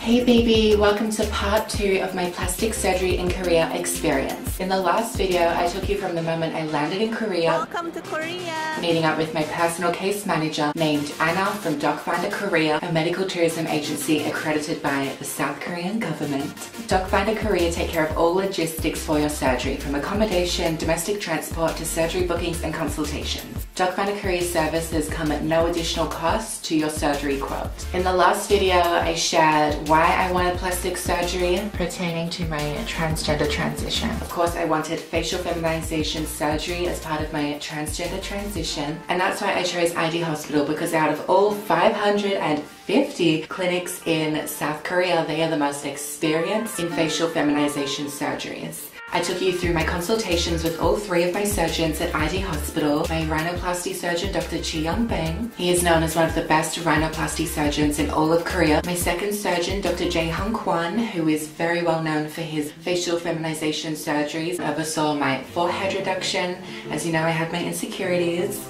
Hey baby, welcome to part 2 of my plastic surgery in Korea experience. In the last video, I took you from the moment I landed in Korea, welcome to Korea, meeting up with my personal case manager named Anna from Docfinderkorea, a medical tourism agency accredited by the South Korean government. Docfinderkorea take care of all logistics for your surgery, from accommodation, domestic transport to surgery bookings and consultations. Docfinderkorea services come at no additional cost to your surgery quote. In the last video, I shared why I wanted plastic surgery pertaining to my transgender transition. Of course, I wanted facial feminization surgery as part of my transgender transition, and that's why I chose ID Hospital, because out of all 550 clinics in South Korea, they are the most experienced in facial feminization surgeries. I took you through my consultations with all 3 of my surgeons at ID Hospital. My rhinoplasty surgeon, Dr. Chi Young Bang. He is known as one of the best rhinoplasty surgeons in all of Korea. My second surgeon, Dr. Jae Hung Kwon, who is very well known for his facial feminization surgeries. Oversaw my forehead reduction. As you know, I have my insecurities,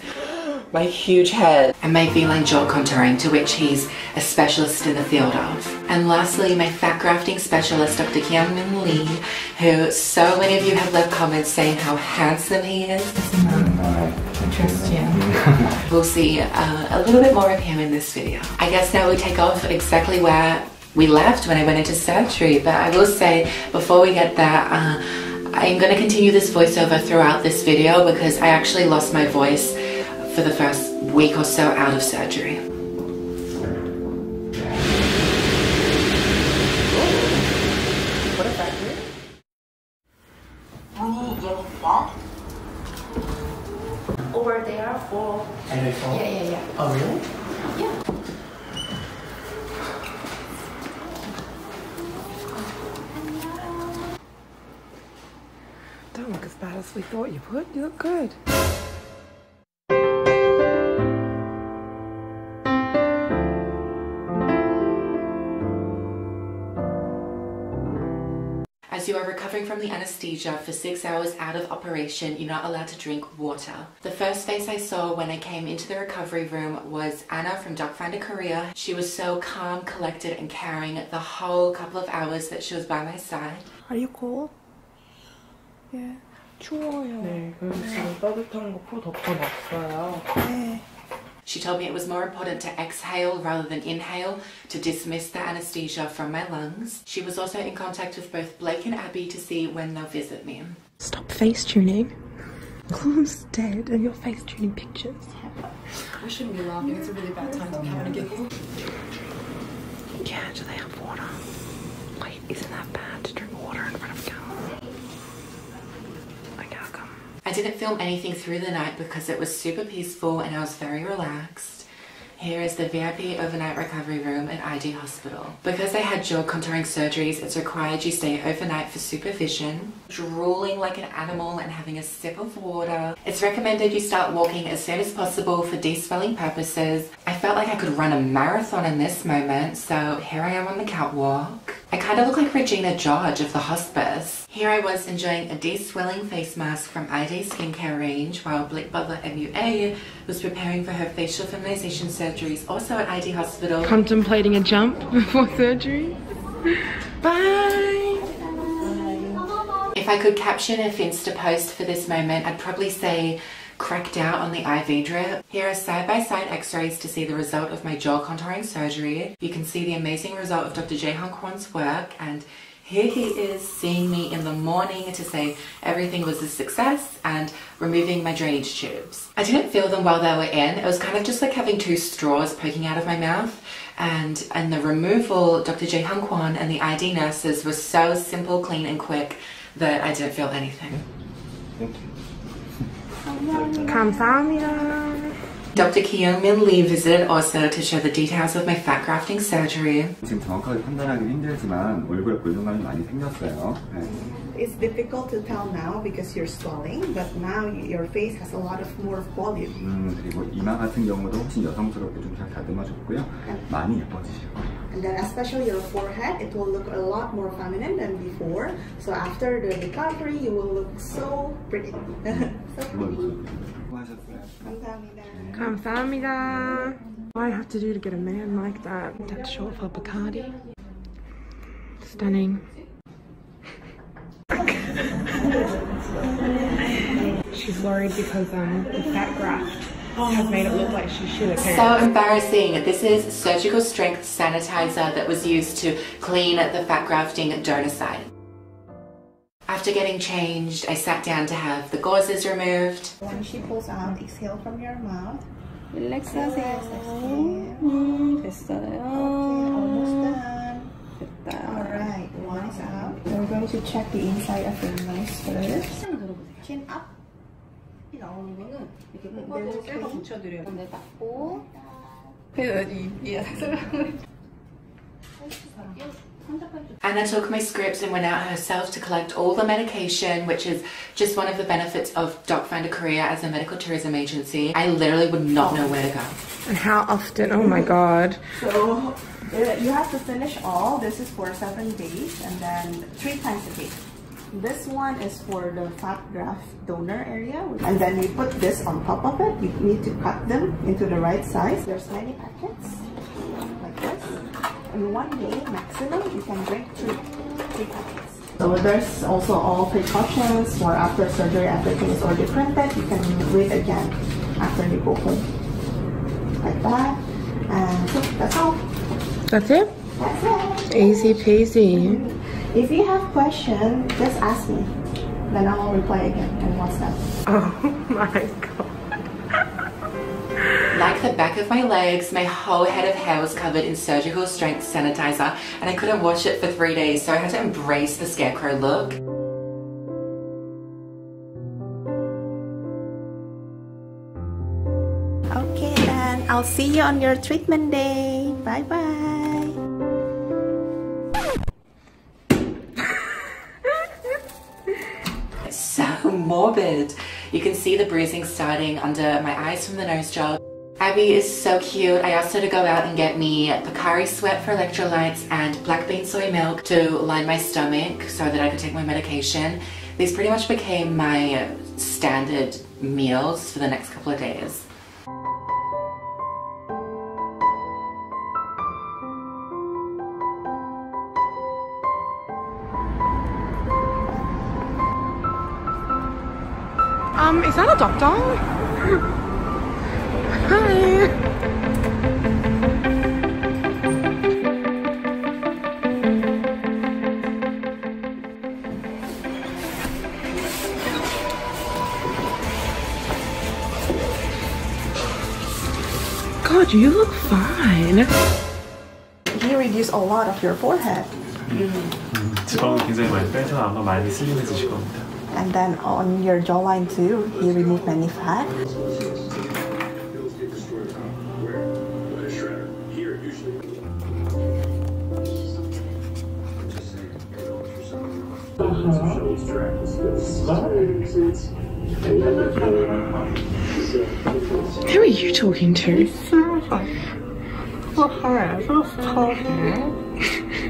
my huge head, and my V-line jaw contouring, to which he's a specialist in the field of. And lastly, my fat grafting specialist, Dr. Kyung-min Lee, who so many of you have left comments saying how handsome he is. I trust you. We'll see a little bit more of him in this video. I guess now we take off exactly where we left when I went into surgery, but I will say before we get there, I'm going to continue this voiceover throughout this video because I actually lost my voice for the first week or so out of surgery. What is that here? Or they are full. And they full? Yeah. Oh really? Yeah. Don't look as bad as we thought you would. You look good. As you are recovering from the anesthesia for 6 hours out of operation, you're not allowed to drink water. The first face I saw when I came into the recovery room was Anna from Docfinderkorea. She was so calm, collected and caring the whole couple of hours that she was by my side. Are you cold? Yeah. 추워요. 네, 그래서 지금 따뜻한 거 풀 덮어놨어요. 네. She told me it was more important to exhale rather than inhale to dismiss the anesthesia from my lungs. She was also in contact with both Blake and Abby to see when they'll visit me. Stop face tuning. Cluam's dead and you're face tuning pictures. We shouldn't be laughing, it's a really bad time to be having a giggle. Yeah, do they have water? Wait, isn't that bad to drink water in front of camera? Okay, I'll come. I didn't film anything through the night because it was super peaceful and I was very relaxed. Here is the VIP overnight recovery room at ID Hospital. Because I had jaw contouring surgeries, it's required you stay overnight for supervision. Drooling like an animal and having a sip of water. It's recommended you start walking as soon as possible for de-swelling purposes. I felt like I could run a marathon in this moment, so here I am on the catwalk. I kind of look like Regina George of the hospice. Here I was enjoying a de-swelling face mask from ID skincare range while Blake Butler MUA was preparing for her facial feminization surgeries also at ID Hospital. Contemplating a jump before surgery. Bye! If I could caption a Finsta post for this moment, I'd probably say cracked out on the IV drip. Here are side-by-side x-rays to see the result of my jaw contouring surgery. You can see the amazing result of Dr. Jae Hung Kwon's work, and here he is seeing me in the morning to say everything was a success and removing my drainage tubes. I didn't feel them while they were in. It was kind of just like having 2 straws poking out of my mouth, and the removal, Dr. Jae Hung Kwon and the ID nurses were so simple, clean and quick that I didn't feel anything. Thank you. 감사합니다. Dr. Kyung-min Lee visited also to show the details of my fat grafting surgery. 지금 정확하게 판단하기 힘들지만 얼굴에 볼륨감이 많이 생겼어요. 네. It's difficult to tell now because you're swelling, but now your face has a lot of more volume. 그리고 이마 같은 경우도 훨씬 여성스럽게 좀 잘 다듬어줬고요. 많이 예뻐지실 거예요. And then especially your forehead, it will look a lot more feminine than before. So after the recovery, you will look so pretty. So pretty. 감사합니다. 감사합니다. What I have to do to get a man like that? I have to show off her Bacardi. Stunning. She's worried because the fat graft has made it look like she shit her pants. So embarrassing. This is surgical strength sanitizer that was used to clean the fat grafting donor site. After getting changed, I sat down to have the gauzes removed. When she pulls out, exhale from your mouth. Relax. Okay, almost done. Alright, one is out. We're going to check the inside of your nose first. Chin up. Anna took my scripts and went out herself to collect all the medication, which is just one of the benefits of Docfinderkorea as a medical tourism agency. I literally would not know where to go. And how often? Oh my god. So you have to finish all. This is for 7 days and then 3 times a day. This one is for the fat graft donor area, and then you put this on top of it. You need to cut them into the right size. There's many packets like this. In 1 day maximum, you can drink 3 packets. So there's also all precautions for after surgery. Everything is already printed. You can do it again after you go home, like that. And so that's all. That's it? That's it. Easy peasy. If you have questions, just ask me. Then I will reply again in WhatsApp. Oh my god. Like the back of my legs, my whole head of hair was covered in surgical strength sanitizer and I couldn't wash it for 3 days, so I had to embrace the scarecrow look. Okay then, I'll see you on your treatment day. Bye bye. So morbid. You can see the bruising starting under my eyes from the nose job. Abby is so cute. I asked her to go out and get me Pocari Sweat for electrolytes and black bean soy milk to line my stomach so that I could take my medication. These pretty much became my standard meals for the next couple of days. Is that a doctor? Hi. God, you look fine. He reduced a lot of your forehead. 지방을 굉장히 많이 빼서 아마 많이 슬림해지실 겁니다. And then on your jawline too, he removed many fat. Who are you talking to?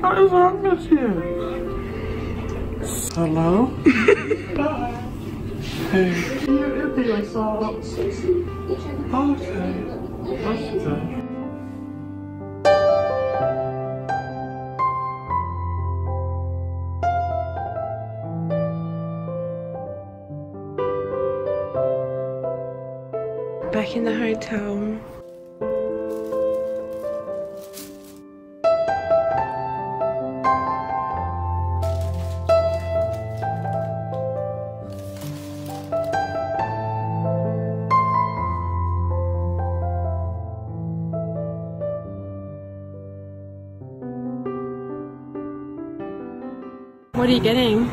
What is wrong with you? Hello? Hey. You'd be like so. Okay. That's good. Back in the hotel. What are you getting?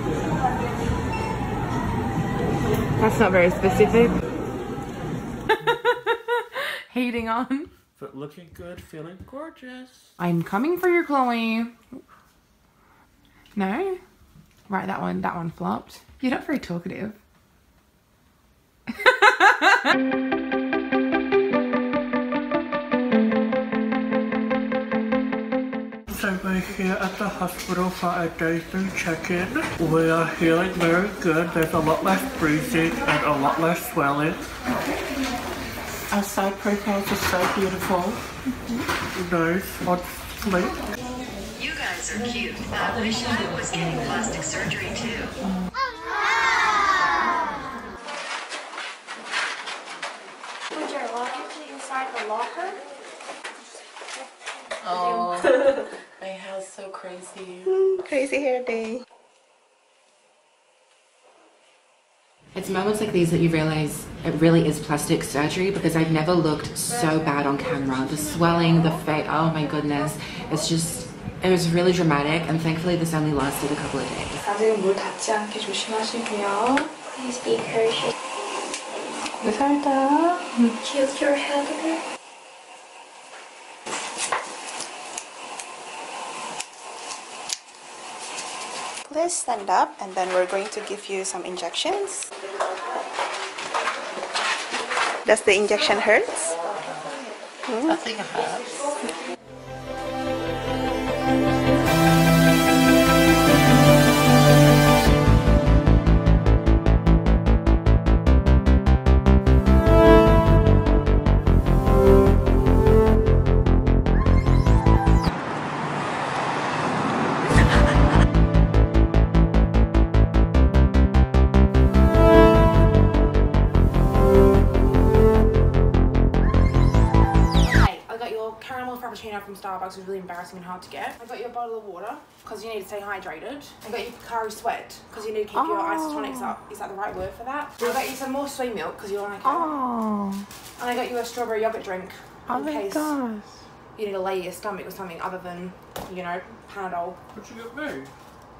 That's not very specific. Heating on. But looking good, feeling gorgeous. I'm coming for you, Chloe. No? Right, that one flopped. You're not very talkative. So we're here at the hospital for a day 3 check-in. We are feeling very good. There's a lot less bruising and a lot less swelling. Our side profiles are so beautiful. Nice, on sleep. You guys guys are cute. I wish I was getting plastic surgery too. Put your laundry inside the locker. Oh, my hair's so crazy. Crazy hair day. It's moments like these that you realize it really is plastic surgery, because I've never looked so bad on camera. The swelling, the face, oh my goodness. It's just, it was really dramatic, and thankfully this only lasted a couple of days. 아직은 물 닿지 않게 조심하시고요. Please be cautious. 살짝 tilt your head a bit. Please stand up, and then we're going to give you some injections. Does the injection hurt? I think it hurts. From Starbucks was really embarrassing and hard to get. I got you a bottle of water because you need to stay hydrated. I got you Kakao sweat because you need to keep your isotonics up. Is that the right word for that? I got you some more soy milk because you like it. And I got you a strawberry yogurt drink in case you need to lay your stomach with something other than, you know, Panadol. What'd you get me?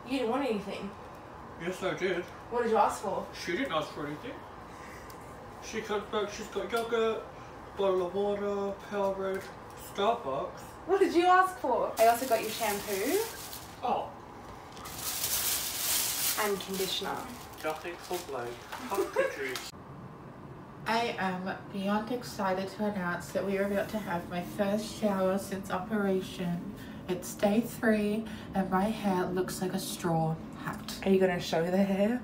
You didn't want anything. Yes, I did. What did you ask for? She didn't ask for anything. She comes back, she's got yogurt, bottle of water, Powerade, Starbucks. What did you ask for? I also got you shampoo. Oh. And conditioner. Nothing for Blake. Cartridges. I am beyond excited to announce that we are about to have my first shower since operation. It's day 3 and my hair looks like a straw hat. Are you going to show the hair?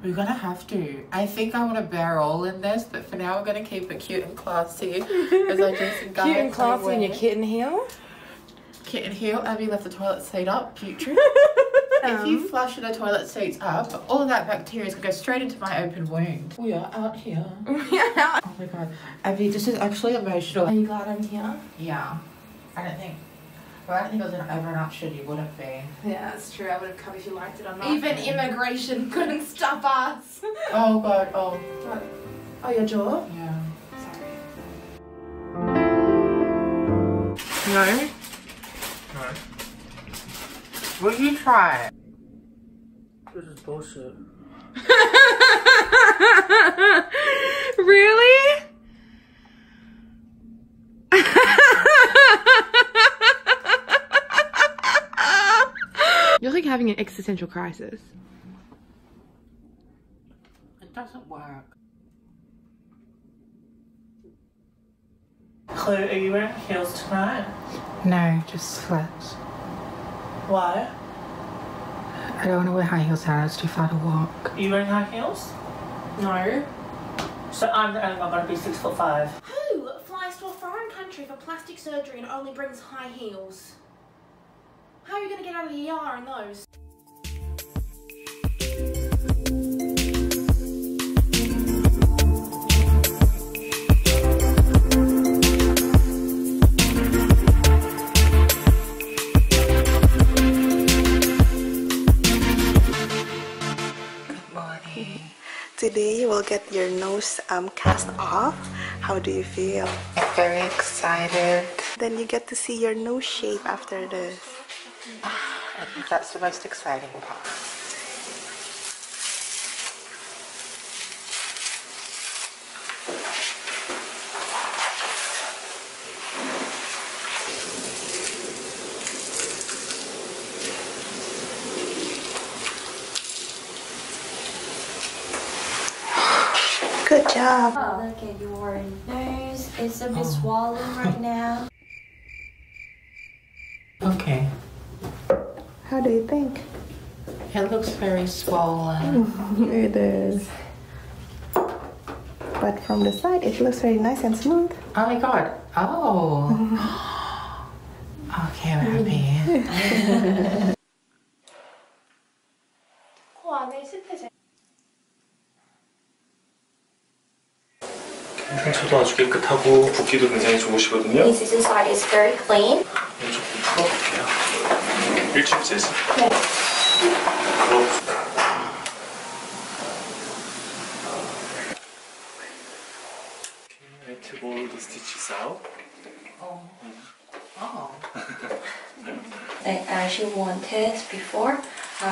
We're gonna have to. I think I want to bear all in this, but for now we're gonna keep it cute and classy. As I do some cute and classy in your kitten heel. Kitten heel. Abby left the toilet seat up. Putrid. If you flush the toilet seats up, all of that bacteria is gonna go straight into my open wound. We are out here. Yeah. Oh my god, Abby, this is actually emotional. Are you glad I'm here? Yeah. I don't think it was ever an option you wouldn't be. Yeah, that's true. I would have come if you liked it or not. Even immigration couldn't stop us. Oh god, oh. What? Oh, your jaw? Yeah. Sorry. No? No. Will you try it? This is bullshit. Really? You're like having an existential crisis. It doesn't work. Chloe, are you wearing heels tonight? No, just flats. Why? I don't want to wear high heels out, it's too far to walk. Are you wearing high heels? No. So I'm the only one going to be 6'5". Who flies to a foreign country for plastic surgery and only brings high heels? How are you going to get out of the ER in those? Today you will get your nose cast off. How do you feel? I'm very excited. Then you get to see your nose shape after this. I think that's the most exciting part. Good job. Oh, look at your nose. It's a bit swollen right now. Okay. How do you think? It looks very swollen. It is. But from the side, it looks very nice and smooth. Oh my god. Oh. Therapy. 상처도 아주 깨끗하고 붓기도 굉장히 좋으시거든요. This side is very clean. 조금 풀어볼게요. 일주일째지? 네. I took all the stitches out. As you wanted before,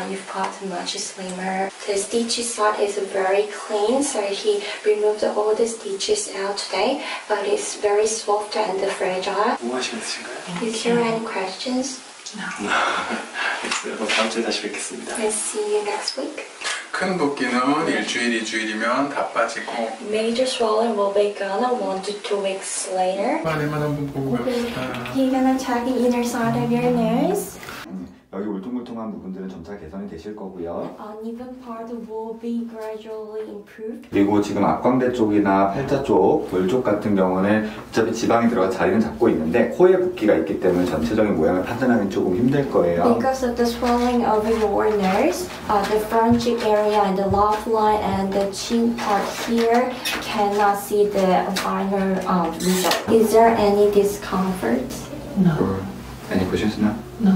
you've got much slimmer. The stitch side is very clean, so he removed all the stitches out today, but it's very soft and fragile. 뭐 하시면 되신가요? Is there any questions? 알겠어요. 그럼 다음 주에 다시 뵙겠습니다. I'll see you next week. 큰 붓기는 일주일, 2주일이면 다 빠지고 Major swelling will be gone 1 to 2 weeks later. 안에만 한번 보고 갑시다. You're gonna check the inner side of your nose. 여기 울퉁불퉁한 부분들은 점차 개선이 되실 거고요. Uneven part will be gradually improved. 그리고 지금 앞광대 쪽이나 팔자 쪽, 볼 쪽 같은 경우는 어차피 지방이 들어가 자리는 잡고 있는데 코에 붓기가 있기 때문에 전체적인 모양을 판단하기 조금 힘들 거예요. Because of the swelling of your nose, the front cheek area and the laugh line and the chin part here cannot see the final result. Is there any discomfort? No. Any questions now? No.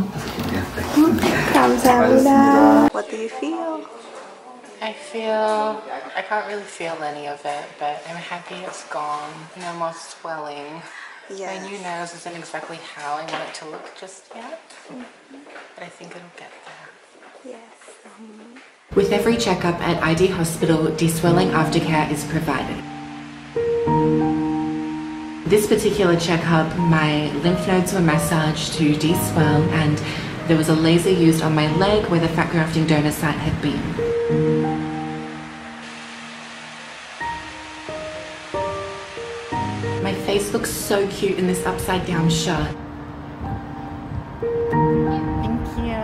감사합니다. What do you feel? I can't really feel any of it, but I'm happy it's gone. No more swelling. Yes. My new nose isn't exactly how I want it to look just yet, but I think it'll get there. Yes. With every checkup at ID Hospital, de-swelling aftercare is provided. This particular checkup, my lymph nodes were massaged to de-swell and there was a laser used on my leg where the fat grafting donor site had been. My face looks so cute in this upside down shirt. Thank you.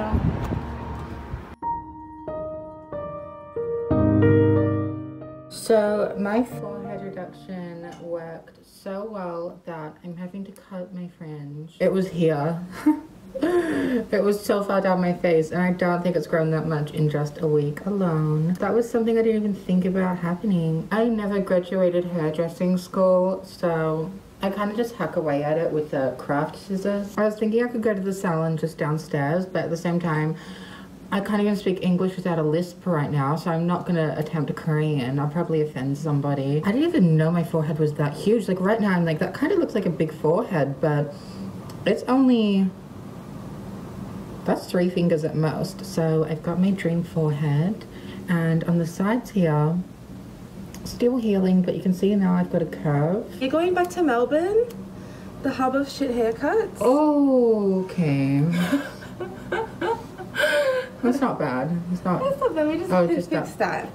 So my forehead reduction worked so well that I'm having to cut my fringe. It was here. It was so far down my face and I don't think it's grown that much in just a week alone. That was something I didn't even think about happening. I never graduated hairdressing school, so I kind of just hack away at it with the craft scissors. I was thinking I could go to the salon just downstairs, but at the same time, I can't even speak English without a lisp right now, so I'm not gonna attempt a Korean. I'll probably offend somebody. I didn't even know my forehead was that huge. Like right now I'm like, that kind of looks like a big forehead, but it's only, that's 3 fingers at most. So I've got my dream forehead, and on the sides here, still healing, but you can see now I've got a curve. You're going back to Melbourne? The hub of shit haircuts? Oh, okay. That's not bad. It's not. That's not bad. We just fix that.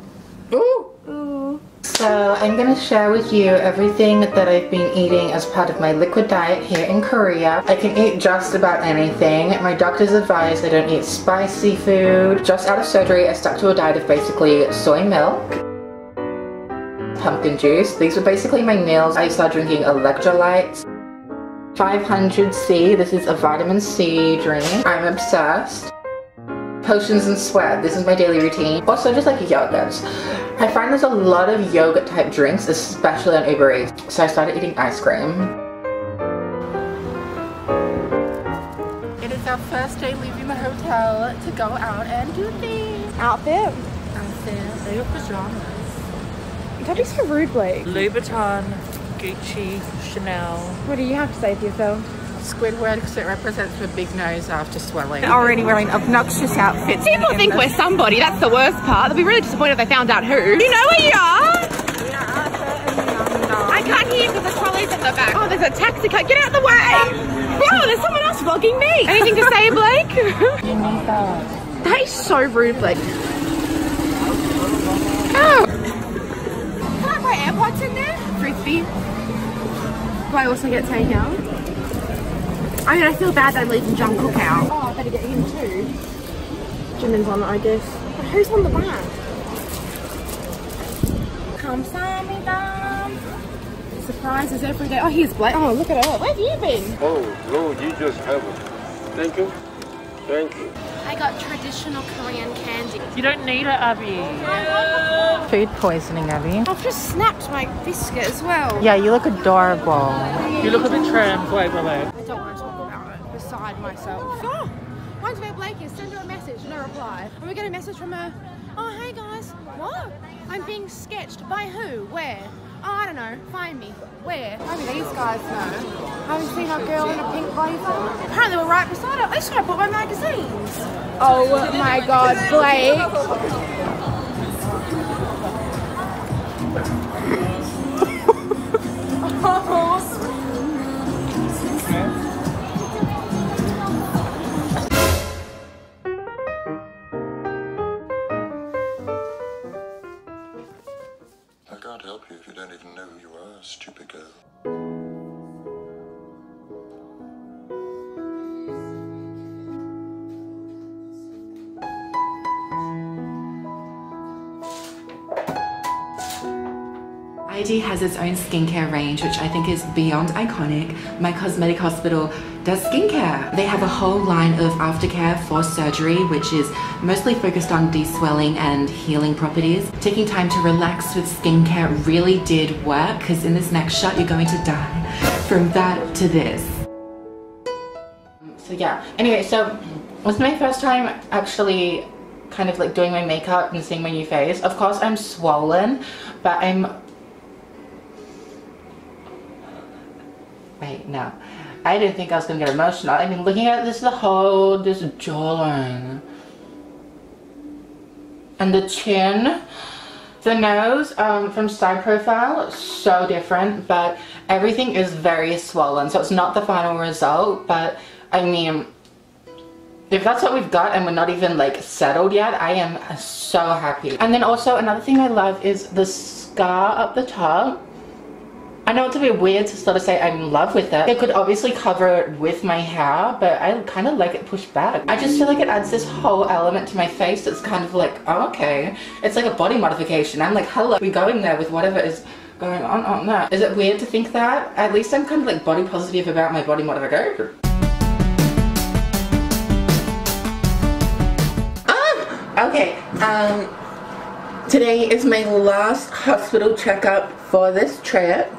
Ooh. Ooh. So I'm gonna share with you everything that I've been eating as part of my liquid diet here in Korea. I can eat just about anything. My doctor's advised I don't eat spicy food. Just out of surgery, I stuck to a diet of basically soy milk, pumpkin juice. These were basically my meals. I started drinking electrolytes. 500C, this is a vitamin C drink. I'm obsessed. Potions and sweat, this is my daily routine. Also just like yogurts. I find there's a lot of yogurt type drinks, especially on Uber Eats. So I started eating ice cream. It is our first day leaving the hotel to go out and do things. Outfit? Outfit, they are pajamas. Don't be so rude, Blake. Louboutin, Gucci, Chanel. What do you have to say for yourself? Squidward because it represents my big nose after swelling. Already wearing obnoxious outfits. People think we're somebody, that's the worst part. They'll be really disappointed if they found out who. You know where you are? I can't hear because the trolley's at the back. Oh, there's a taxi car. Get out of the way! Bro, there's someone else vlogging me. Anything to say, Blake? That is so rude, Blake. Oh! Can I buy AirPods in there? Frisbee. Do I also get takeout? I mean, I feel bad that I'm leaving Jungkook out. Oh, I better get him too. Jimin's on it, I guess. But who's on the back? 감사합니다. Surprises every day. Oh, here's Blake. Oh, look at her. Where have you been? Oh, no, you just have Thank you. Thank you. I got traditional Korean candy. You don't need it, Abby. Food poisoning, Abby. I've just snapped my biscuit as well. Yeah, you look adorable. You look a bit trans, wait. I don't want to talk about it. Beside myself. Oh, one's very Blakey. Send her a message, no reply. And we get a message from her. Oh, hey guys. What? I'm being sketched. By who? Where? Oh, I don't know. Find me. Where? Maybe these guys know. Haven't seen that girl in a pink blazer? Apparently we're right beside her. At least I bought my magazines. Oh my god, Blake. I can't help you if you don't even know who you are, stupid girl. ID has its own skincare range, which I think is beyond iconic. My cosmetic hospital does skincare. They have a whole line of aftercare for surgery, which is mostly focused on de-swelling and healing properties. Taking time to relax with skincare really did work, because in this next shot, you're going to die from that to this. So yeah, anyway, so it was my first time actually kind of like doing my makeup and seeing my new face. Of course, I'm swollen, but Wait, no. I didn't think I was gonna get emotional. I mean, looking at this jawline. And the chin. The nose, from side profile, so different, but everything is very swollen. So it's not the final result, but I mean, if that's what we've got and we're not even like settled yet, I am so happy. And then also another thing I love is the scar up the top. I know it's a bit weird to sort of say I'm in love with it. It could obviously cover it with my hair, but I kind of like it pushed back. I just feel like it adds this whole element to my face that's kind of like, oh, okay. It's like a body modification. I'm like, hello, we go in there with whatever is going on there. Is it weird to think that? At least I'm kind of like body positive about my body modification. Okay, today is my last hospital checkup for this trip,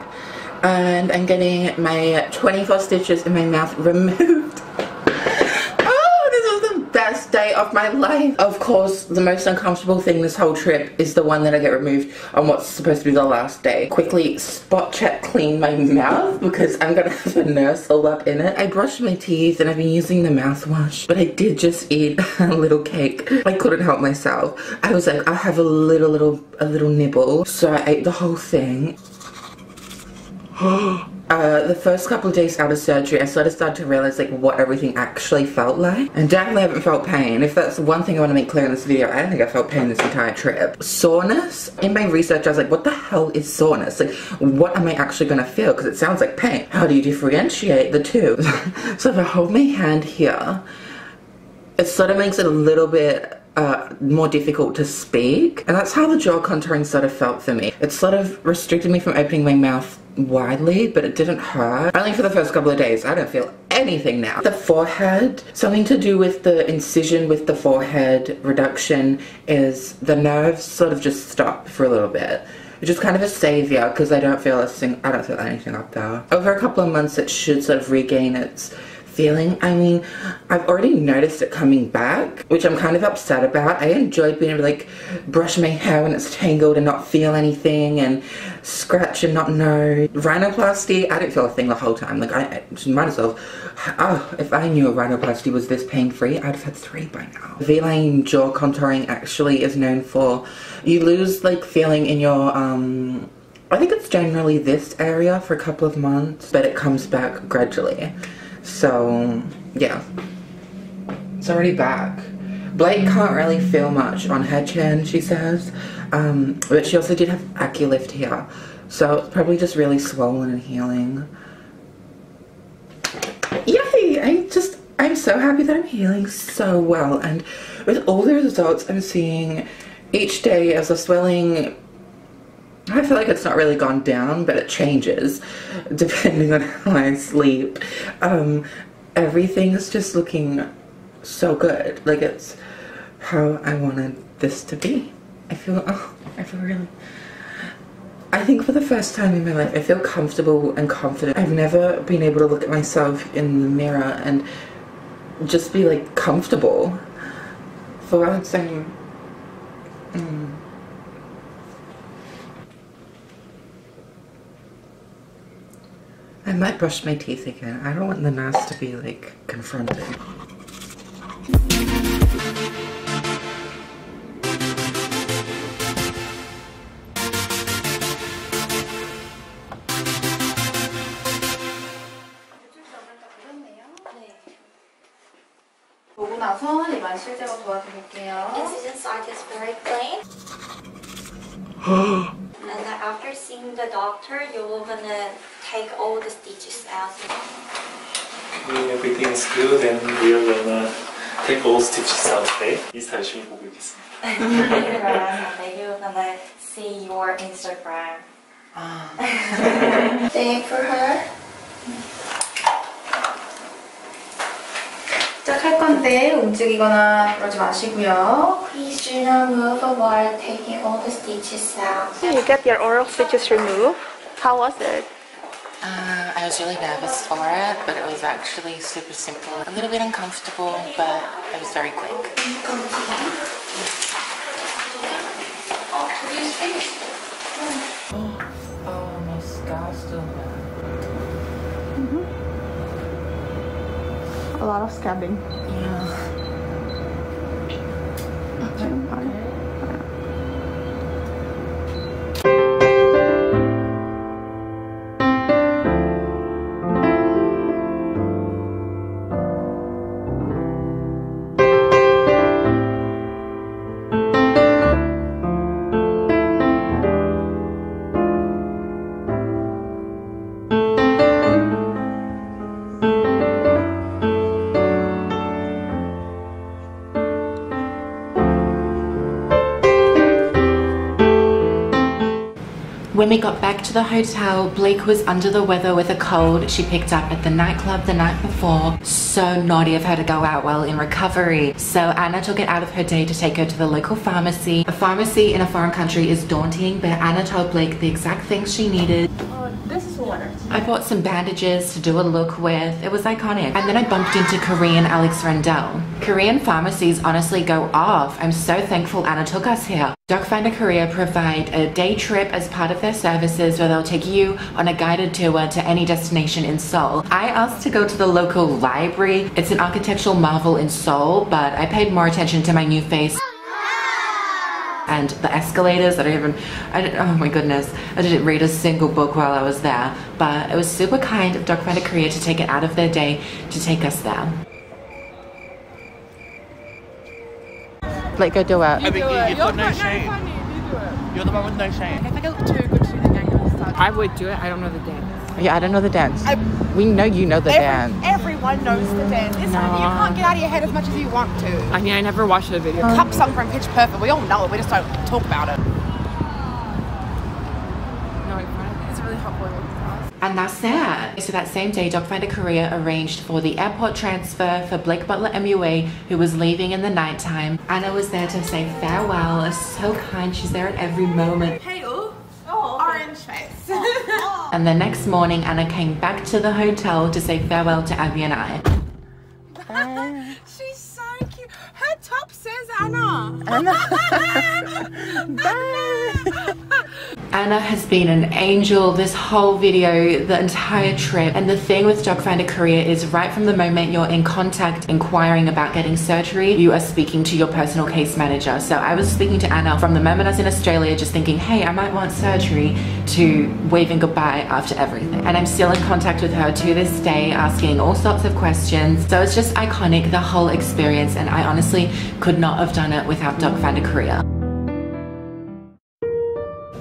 and I'm getting my 24 stitches in my mouth removed. Oh, this was the best day of my life. Of course, the most uncomfortable thing this whole trip is the one that I get removed on what's supposed to be the last day. Quickly spot check clean my mouth because I'm gonna have a nurse all up in it. I brushed my teeth and I've been using the mouthwash, but I did just eat a little cake. I couldn't help myself. I was like, I'll have a little nibble. So I ate the whole thing. The first couple of days out of surgery, I sort of started to realize like what everything actually felt like, and definitely haven't felt pain. If that's one thing I want to make clear in this video, I don't think I felt pain this entire trip. Soreness. In my research, I was like, what the hell is soreness? Like, what am I actually going to feel? Because it sounds like pain. How do you differentiate the two? So if I hold my hand here, it sort of makes it a little bit more difficult to speak, and that's how the jaw contouring sort of felt for me. It sort of restricted me from opening my mouth widely, but it didn't hurt. Only for the first couple of days. I don't feel anything now. The forehead, something to do with the incision with the forehead reduction, is the nerves sort of just stop for a little bit. It's just kind of a savior because I don't feel anything up there. Over a couple of months it should sort of regain its feeling. I mean, I've already noticed it coming back, which I'm kind of upset about. I enjoyed being able to like brush my hair when it's tangled and not feel anything, and scratch and not know. Rhinoplasty, I didn't feel a thing the whole time. Like I might as well, oh, if I knew a rhinoplasty was this pain-free, I'd have had 3 by now. V-line jaw contouring actually is known for, you lose like feeling in your I think it's generally this area for a couple of months, but it comes back gradually. So yeah, it's already back. Blake can't really feel much on her chin, she says, but she also did have Aculift here, so it's probably just really swollen and healing. Yay! I'm so happy that I'm healing so well, and with all the results I'm seeing each day as the swelling, I feel like it's not really gone down, but it changes depending on how I sleep. everything's just looking so good. Like, it's how I wanted this to be. I feel really, I think for the first time in my life, I feel comfortable and confident. I've never been able to look at myself in the mirror and just be like comfortable. For once, I might brush my teeth again. I don't want the mask to be like confronting. 보고 나서 이만 실제로 도와드릴게요. Incision site is very clean. And then after seeing the doctor, you're gonna take all the stitches out. Everything is good and we are gonna take all stitches out today. 인스타 열심히 보고 있겠습니다. And you're gonna see your Instagram. Thank for her. 시작할 건데 움직이거나 그러지 마시고요. Please do not move while taking all the stitches out. You get your oral stitches removed. How was it? I was really nervous for it, but it was actually super simple. A little bit uncomfortable, but it was very quick. Oh, my scar's still there. A lot of scabbing. Yeah. When we got back to the hotel, Blake was under the weather with a cold she picked up at the nightclub the night before. So naughty of her to go out while in recovery. So Anna took it out of her day to take her to the local pharmacy. A pharmacy in a foreign country is daunting, but Anna told Blake the exact things she needed. This is water. I bought some bandages to do a look with. It was iconic. And then I bumped into Korean Alex Rendell. Korean pharmacies honestly go off. I'm so thankful Anna took us here. Docfinderkorea provide a day trip as part of their services where they'll take you on a guided tour to any destination in Seoul. I asked to go to the local library. It's an architectural marvel in Seoul, but I paid more attention to my new face and the escalators. Oh my goodness, I didn't read a single book while I was there, but it was super kind of Docfinderkorea to take it out of their day to take us there. Like, go do it. You've got no shame. You're the one with no shame. If I look too good to do the game, I would do it. I don't know the dance. Yeah, I don't know the dance. We know you know the dance. Everyone knows the dance. It's not, you can't get out of your head as much as you want to. I mean, I never watched the video. Cup song from Pitch Perfect. We all know it. We just don't talk about it. No, it's a really hot boy. And that's it. So that same day, Docfinderkorea arranged for the airport transfer for Blake Butler MUA, who was leaving in the nighttime. Anna was there to say farewell. It's so kind. She's there at every moment. Hey, orange face. And the next morning, Anna came back to the hotel to say farewell to Abby and I. She's so cute. Her top says Anna. Anna has been an angel this whole video, the entire trip. And the thing with Docfinderkorea is right from the moment you're in contact inquiring about getting surgery, you are speaking to your personal case manager. So I was speaking to Anna from the moment I was in Australia, just thinking, hey, I might want surgery, to waving goodbye after everything. And I'm still in contact with her to this day, asking all sorts of questions. So it's just iconic, the whole experience. And I honestly could not have done it without Docfinderkorea.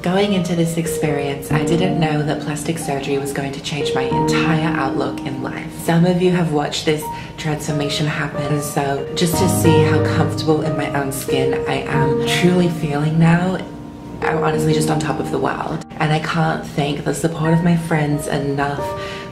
Going into this experience, I didn't know that plastic surgery was going to change my entire outlook in life. Some of you have watched this transformation happen, so just to see how comfortable in my own skin I am truly feeling now, I'm honestly just on top of the world. And I can't thank the support of my friends enough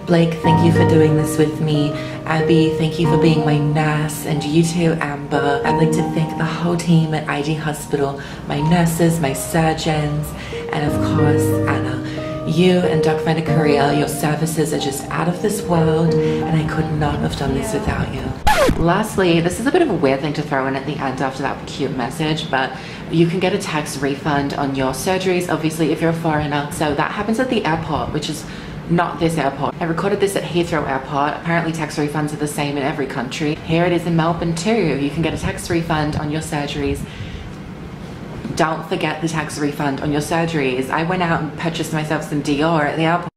Blake, thank you for doing this with me. Abby, thank you for being my nurse. And you too, Amber. I'd like to thank the whole team at IG Hospital, my nurses, my surgeons, and of course, Anna. You and Docfinderkorea, your services are just out of this world, and I could not have done this without you. Lastly, this is a bit of a weird thing to throw in at the end after that cute message, but you can get a tax refund on your surgeries, obviously, if you're a foreigner. So that happens at the airport, which is not this airport. I recorded this at Heathrow Airport. Apparently tax refunds are the same in every country. Here it is in Melbourne too. You can get a tax refund on your surgeries. Don't forget the tax refund on your surgeries. I went out and purchased myself some Dior at the airport.